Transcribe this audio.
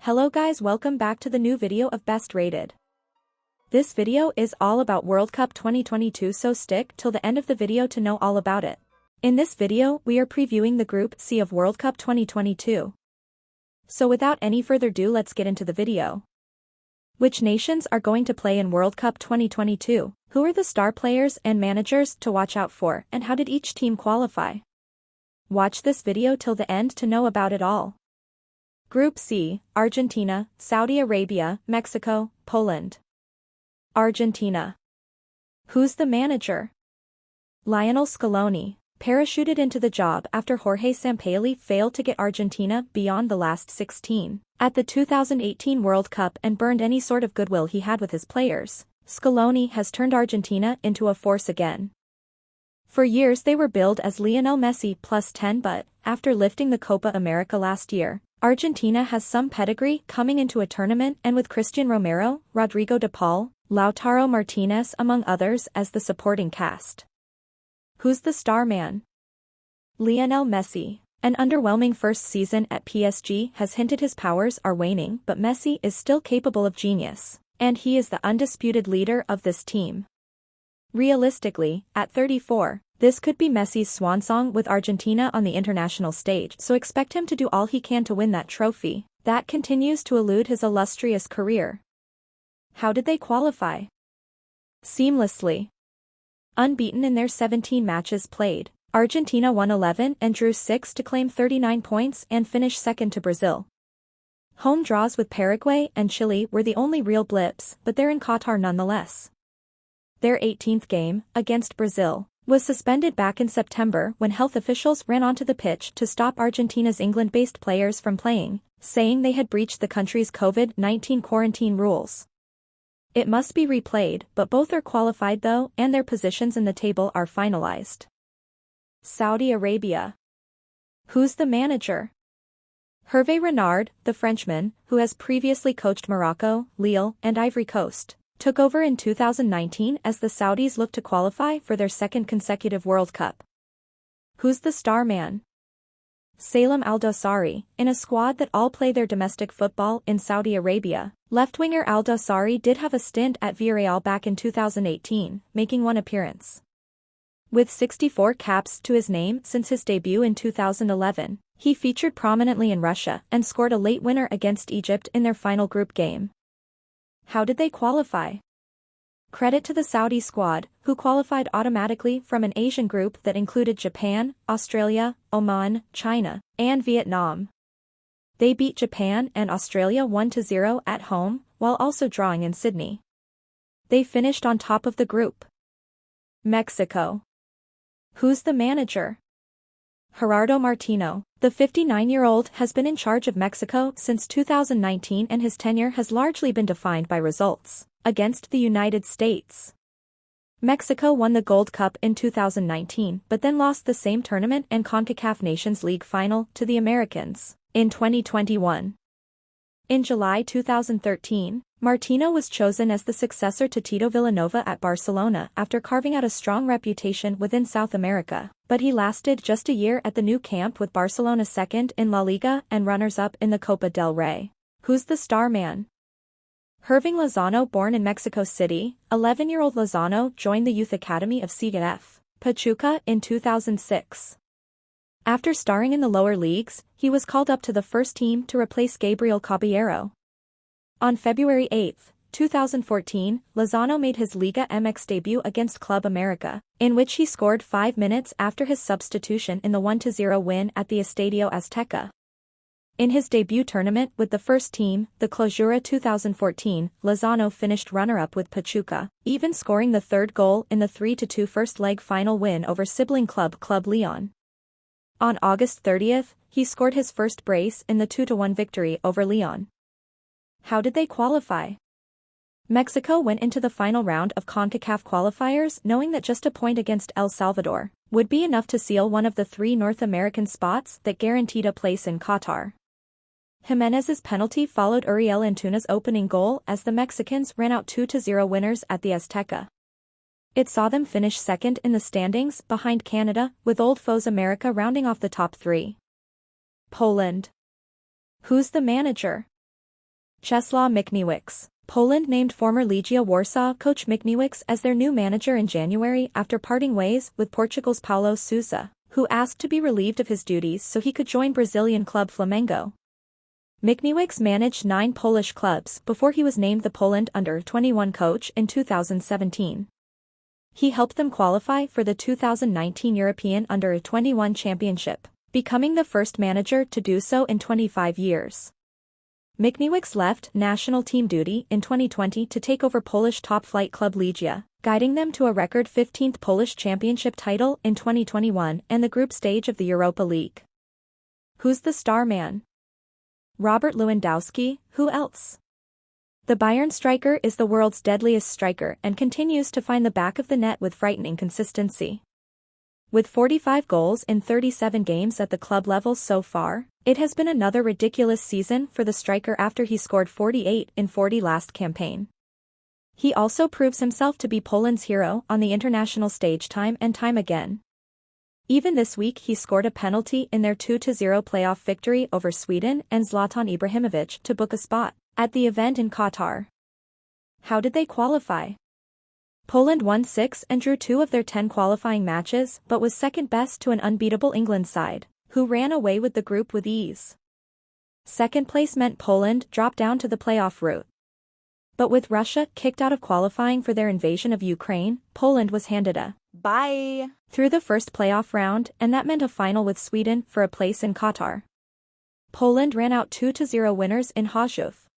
Hello guys, welcome back to the new video of Best Rated. This video is all about World Cup 2022, so stick till the end of the video to know all about it. In this video, we are previewing the Group C of World Cup 2022. So without any further ado, let's get into the video. Which nations are going to play in World Cup 2022? Who are the star players and managers to watch out for, and how did each team qualify? Watch this video till the end to know about it all. Group C, Argentina, Saudi Arabia, Mexico, Poland. Argentina. Who's the manager? Lionel Scaloni, parachuted into the job after Jorge Sampaoli failed to get Argentina beyond the last 16 at the 2018 World Cup and burned any sort of goodwill he had with his players. Scaloni has turned Argentina into a force again. For years they were billed as Lionel Messi plus 10, but after lifting the Copa America last year, Argentina has some pedigree coming into a tournament, and with Christian Romero, Rodrigo de Paul, Lautaro Martinez among others as the supporting cast. Who's the star man? Lionel Messi. An underwhelming first season at PSG has hinted his powers are waning, but Messi is still capable of genius, and he is the undisputed leader of this team. Realistically, at 34, this could be Messi's swan song with Argentina on the international stage, so expect him to do all he can to win that trophy that continues to elude his illustrious career. How did they qualify? Seamlessly. Unbeaten in their 17 matches played, Argentina won 11 and drew 6 to claim 39 points and finish second to Brazil. Home draws with Paraguay and Chile were the only real blips, but they're in Qatar nonetheless. Their 18th game, against Brazil, was suspended back in September when health officials ran onto the pitch to stop Argentina's England-based players from playing, saying they had breached the country's COVID-19 quarantine rules. It must be replayed, but both are qualified though, and their positions in the table are finalized. Saudi Arabia. Who's the manager? Hervé Renard, the Frenchman, who has previously coached Morocco, Lille, and Ivory Coast, took over in 2019 as the Saudis look to qualify for their second consecutive World Cup. Who's the star man? Salem Al-Dosari, in a squad that all play their domestic football in Saudi Arabia. Left-winger Al-Dosari did have a stint at Villarreal back in 2018, making one appearance. With 64 caps to his name since his debut in 2011, he featured prominently in Russia and scored a late winner against Egypt in their final group game. How did they qualify? Credit to the Saudi squad, who qualified automatically from an Asian group that included Japan, Australia, Oman, China, and Vietnam. They beat Japan and Australia 1-0 at home, while also drawing in Sydney. They finished on top of the group. Mexico. Who's the manager? Gerardo Martino. The 59-year-old has been in charge of Mexico since 2019, and his tenure has largely been defined by results against the United States. Mexico won the Gold Cup in 2019 but then lost the same tournament and CONCACAF Nations League final to the Americans in 2021. In July 2013, Martino was chosen as the successor to Tito Vilanova at Barcelona after carving out a strong reputation within South America, but he lasted just a year at the new camp with Barcelona second in La Liga and runners-up in the Copa del Rey. Who's the star man? Hirving Lozano. Born in Mexico City, 11-year-old Lozano joined the youth academy of CF Pachuca in 2006. After starring in the lower leagues, he was called up to the first team to replace Gabriel Caballero. On February 8, 2014, Lozano made his Liga MX debut against Club America, in which he scored 5 minutes after his substitution in the 1-0 win at the Estadio Azteca. In his debut tournament with the first team, the Clausura 2014, Lozano finished runner-up with Pachuca, even scoring the third goal in the 3-2 first-leg final win over sibling Club Leon. On August 30, he scored his first brace in the 2-1 victory over Leon. How did they qualify? Mexico went into the final round of CONCACAF qualifiers knowing that just a point against El Salvador would be enough to seal one of the 3 North American spots that guaranteed a place in Qatar. Jimenez's penalty followed Uriel Antuna's opening goal as the Mexicans ran out 2-0 winners at the Azteca. It saw them finish second in the standings behind Canada, with old foes America rounding off the top 3. Poland. Who's the manager? Czesław Michniewicz. Poland named former Legia Warsaw coach Michniewicz as their new manager in January after parting ways with Portugal's Paulo Sousa, who asked to be relieved of his duties so he could join Brazilian club Flamengo. Michniewicz managed 9 Polish clubs before he was named the Poland under-21 coach in 2017. He helped them qualify for the 2019 European Under-21 Championship, becoming the first manager to do so in 25 years. Michniewicz left national team duty in 2020 to take over Polish top-flight club Legia, guiding them to a record 15th Polish championship title in 2021 and the group stage of the Europa League. Who's the star man? Robert Lewandowski, who else? The Bayern striker is the world's deadliest striker and continues to find the back of the net with frightening consistency. With 45 goals in 37 games at the club level so far, it has been another ridiculous season for the striker after he scored 48 in 40 last campaign. He also proves himself to be Poland's hero on the international stage time and time again. Even this week he scored a penalty in their 2-0 playoff victory over Sweden and Zlatan Ibrahimovic to book a spot at the event in Qatar. How did they qualify? Poland won 6 and drew 2 of their 10 qualifying matches but was second best to an unbeatable England side, who ran away with the group with ease. Second place meant Poland dropped down to the playoff route. But with Russia kicked out of qualifying for their invasion of Ukraine, Poland was handed a bye through the first playoff round, and that meant a final with Sweden for a place in Qatar. Poland ran out 2-0 winners in Chorzów.